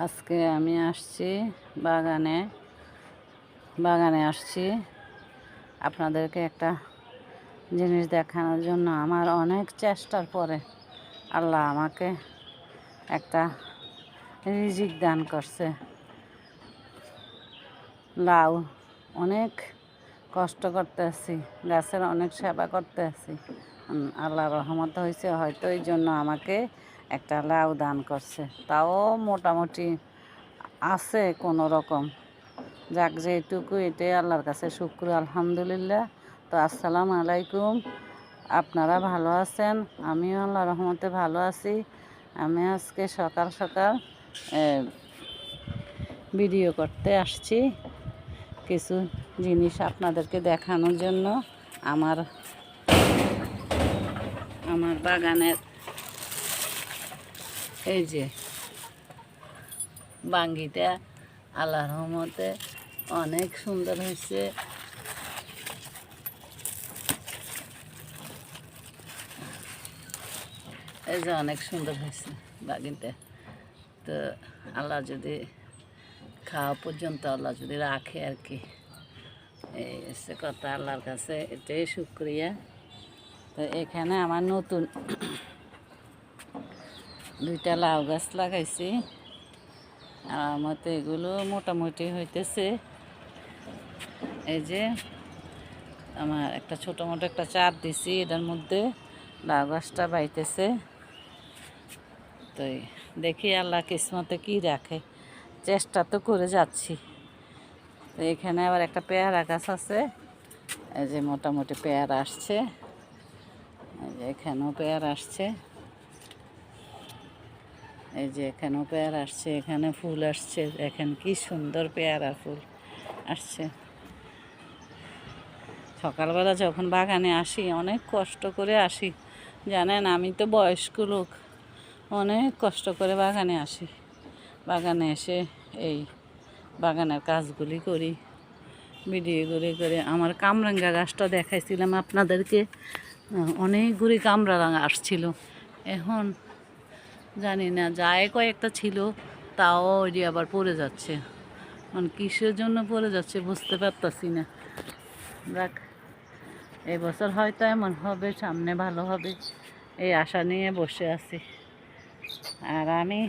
আজকে আমি আসছি বাগানে আসছি আপনাদেরকে একটা জিনিস দেখানোর জন্য। আমার অনেক চেষ্টার পরে আল্লাহ আমাকে একটা রিজিক দান করছে। লাউ অনেক কষ্ট করতে আছি, গাছের অনেক সেবা করতে আছি। আল্লাহর রহমত হয়েছে, হয়তো এই জন্য আমাকে একটা লাউ দান করছে। তাও মোটামুটি আছে কোনো রকম। যাক, যেটুকু এটাই আল্লাহর কাছে শুক্র, আলহামদুলিল্লাহ। তো আসসালামু আলাইকুম, আপনারা ভালো আছেন? আমিও আল্লাহর রহমতে ভালো আছি। আমি আজকে সকাল সকাল ভিডিও করতে আসছি কিছু জিনিস আপনাদেরকে দেখানোর জন্য। আমার বাগানের এই যে বাঙ্গিটা আল্লাহর রহমতে অনেক সুন্দর হয়েছে। এই যে অনেক সুন্দর হয়েছে বাগিনটা। তো আল্লাহ যদি খাওয়া পর্যন্ত আল্লাহ যদি রাখে আর কি, এই হচ্ছে কথা। আল্লাহর কাছে এটাই শুক্রিয়া। তো এখানে আমার নতুন 2টা লাউ গাছ লাগাইছি। আমার মতে এগুলো মোটামুটি হইতেছে। এই যে আমার একটা ছোটো মোটো একটা চার দিছি, এটার মধ্যে লাউ গাছটা বাইতেছে। তো দেখি আল্লাহ কিসমতে কি রাখে, চেষ্টা তো করে যাচ্ছি। তো এখানে আবার একটা পেয়ারা গাছ আছে। এই যে মোটামুটি পেয়ারা আসছে, এই যে এখানেও পেয়ারা আসছে, এই যে এখানেও পেয়ারা আসছে, এখানে ফুল আসছে। দেখেন কি সুন্দর পেয়ারা ফুল আসছে। সকালবেলা যখন বাগানে আসি, অনেক কষ্ট করে আসি জানেন। আমি তো বয়স্ক লোক, অনেক কষ্ট করে বাগানে আসি। বাগানে এসে এই বাগানের কাজগুলি করি, ভিডিও করে। আমার কামরাঙ্গা গাছটা দেখাইছিলাম আপনাদেরকে, অনেকগুলি কামরাঙ্গা আসছিল। এখন জানি না, যায় কয়েকটা ছিল, তাও ওইটি আবার পড়ে যাচ্ছে। মানে কিসের জন্য পড়ে যাচ্ছে বুঝতে পারতাছি না। দেখ, এবছর হয়তো এমন হবে, সামনে ভালো হবে, এই আশা নিয়ে বসে আছি। আর আমি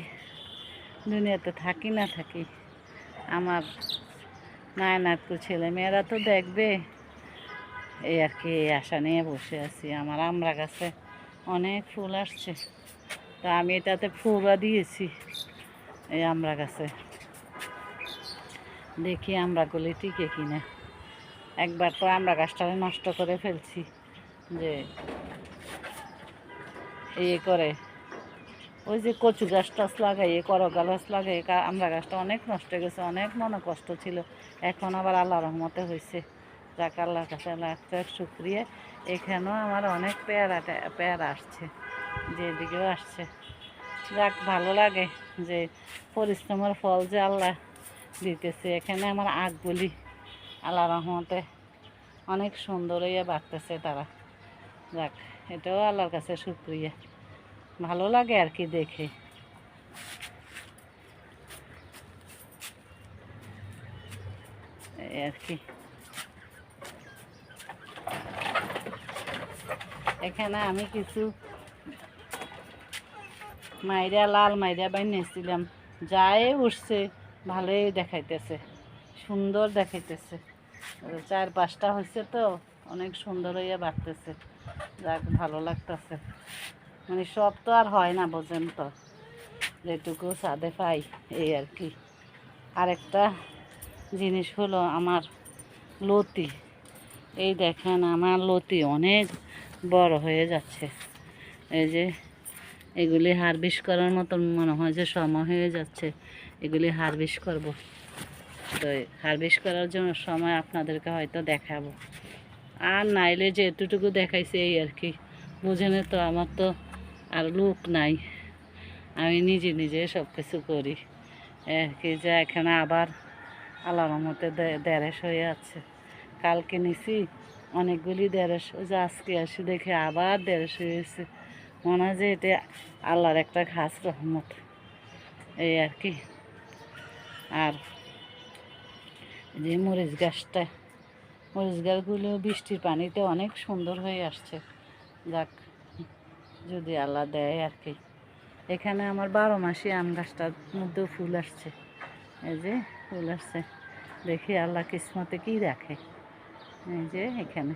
দুনিয়াতে থাকি না থাকি, আমার নায়নাতকু ছেলেমেয়েরা তো দেখবে, এই আর কি, এই আশা নিয়ে বসে আছি। আমার আমড়া গাছে অনেক ফুল আসছে, তা আমি এটাতে ফুলও দিয়েছি এই আমড়া গাছে। দেখি আমড়াগুলি টিকে কিনা। একবার তো আমড়া গাছটা নষ্ট করে ফেলছি, যে করে ওই যে কচু গাছ টাছ লাগাই, করগা গাছ লাগাই, আমড়া গাছটা অনেক নষ্ট হয়ে গেছে, অনেক মনে কষ্ট ছিল। এখন আবার আল্লাহ রহমতে হয়েছে। যাক, আল্লাহর কাছে লাগছে শুক্রিয়া। এখানেও আমার অনেক পেয়ারা আসছে, যেদিকেও আসছে। যাক, ভালো লাগে যে পরিশ্রমের ফল যে আল্লাহ দিতেছে। এখানে আমার আগগুলি আল্লাহ রহমতে অনেক সুন্দর হইয়া বাড়তেছে তারা। যাক, এটাও আল্লাহর কাছে শুক্রিয়া। ভালো লাগে আর কি দেখে। এই আর কি, এখানে আমি কিছু লাল মাইরা বানিয়েছিলাম, যাই উঠছে ভালোই দেখাইতেছে, সুন্দর দেখাইতেছে। 4-5টা হয়েছে তো, অনেক সুন্দর হইয়া বাড়তেছে। যাক, ভালো লাগতেছে। মানে সব তো আর হয় না, বোঝেন তো, যেটুকু ছাদে পাই এই আর কি। আরেকটা জিনিস হলো আমার লতি। এই দেখেন, আমার লতি অনেক বড় হয়ে যাচ্ছে। এই যে এগুলি হারভেস্ট করার মতন মনে হয় যে সময় হয়ে যাচ্ছে, এগুলি হারভেস্ট করব। তো হারভেস্ট করার জন্য সময় আপনাদেরকে হয়তো দেখাবো, আর নাইলে যে এতটুকু দেখাইছে এই আর কি। বুঝেন তো, আমার তো আর লোক নাই, আমি নিজে নিজে সব কিছু করি আর কি। যে এখানে আবার আল্লাহর রহমতে দেড়শ হয়ে আছে। কালকে নিছি অনেকগুলি দেড়শ, যে আজকে আসি দেখে আবার দেড়শ হয়েছে। মনে হয় যে এটা আল্লাহর একটা খাস রহমত, এই আর কি। আর যে মরিচ গাছটা, মরিচ গাছগুলো বৃষ্টির পানিতে অনেক সুন্দর হয়ে আসছে। যাক, যদি আল্লাহ দেয় আর কি। এখানে আমার 12 মাসি আম গাছটার মধ্যেও ফুল আসছে, এই যে ফুল আসছে। দেখি আল্লাহ কিসমতে কি রাখে। এই যে এখানে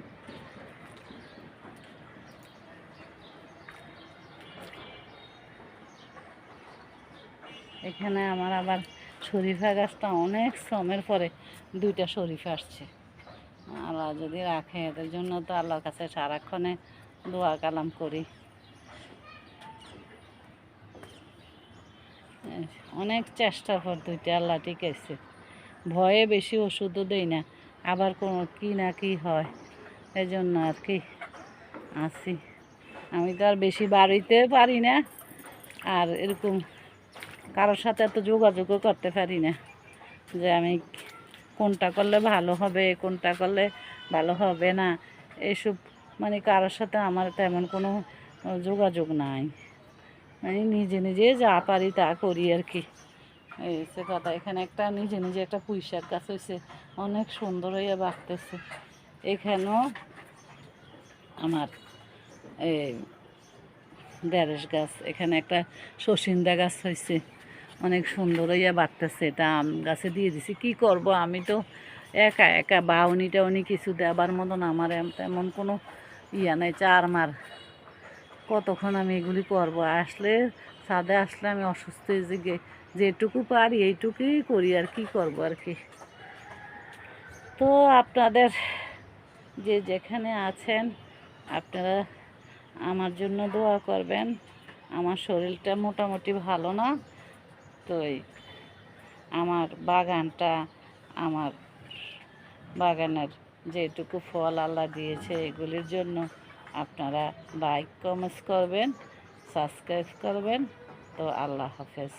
এখানে আমার আবার শরীফা গাছটা অনেক শ্রমের পরে 2টা শরীফা আসছে। আল্লাহ যদি রাখে, এদের জন্য তো আল্লাহর কাছে সারাক্ষণে দোয়া কালাম করি। অনেক চেষ্টার পর 2টা আল্লাহ টিকেছে। ভয়ে বেশি ওষুধও দেই না, আবার কোনো কি না কি হয়, এই জন্য আর কি আছি। আমি তো আর বেশি বাড়িতে পারি না, আর এরকম কারোর সাথে এত যোগাযোগও করতে পারি না যে আমি কোনটা করলে ভালো হবে, কোনটা করলে ভালো হবে না, এইসব মানে কারোর সাথে আমার তেমন কোনো যোগাযোগ নাই। মানে নিজে নিজে যা পারি তা করি আর কি। এই হচ্ছে কথা। এখানে একটা নিজে নিজে একটা পুঁইশাক গাছ হয়েছে, অনেক সুন্দর হয়ে বাড়তেছে। এখানেও আমার এই ঢেঁড়স গাছ, এখানে একটা সসিন্দা গাছ হয়েছে, অনেক সুন্দর হইয়া বাড়তেছে। এটা আম গাছে দিয়ে দিছি। কি করব, আমি তো একা একা, বাউনি টাউনি কিছু দেবার মতন আমার তেমন কোনো ইয়া নেই, চার মার কতক্ষণ আমি এগুলি করব। আসলে ছাদে আসলে আমি অসুস্থ হয়ে যে যেটুকু পারি এইটুকুই করি, আর কি করব আর কি। তো আপনাদের যে যেখানে আছেন, আপনারা আমার জন্য দোয়া করবেন। আমার শরীরটা মোটামুটি ভালো না, তো আমার বাগানটা, আমার বাগানের যেটুকু ফল আল্লাহ দিয়েছে এগুলির জন্য আপনারা লাইক কমেন্টস করবেন, সাবস্ক্রাইব করবেন। তো আল্লাহ হাফেজ।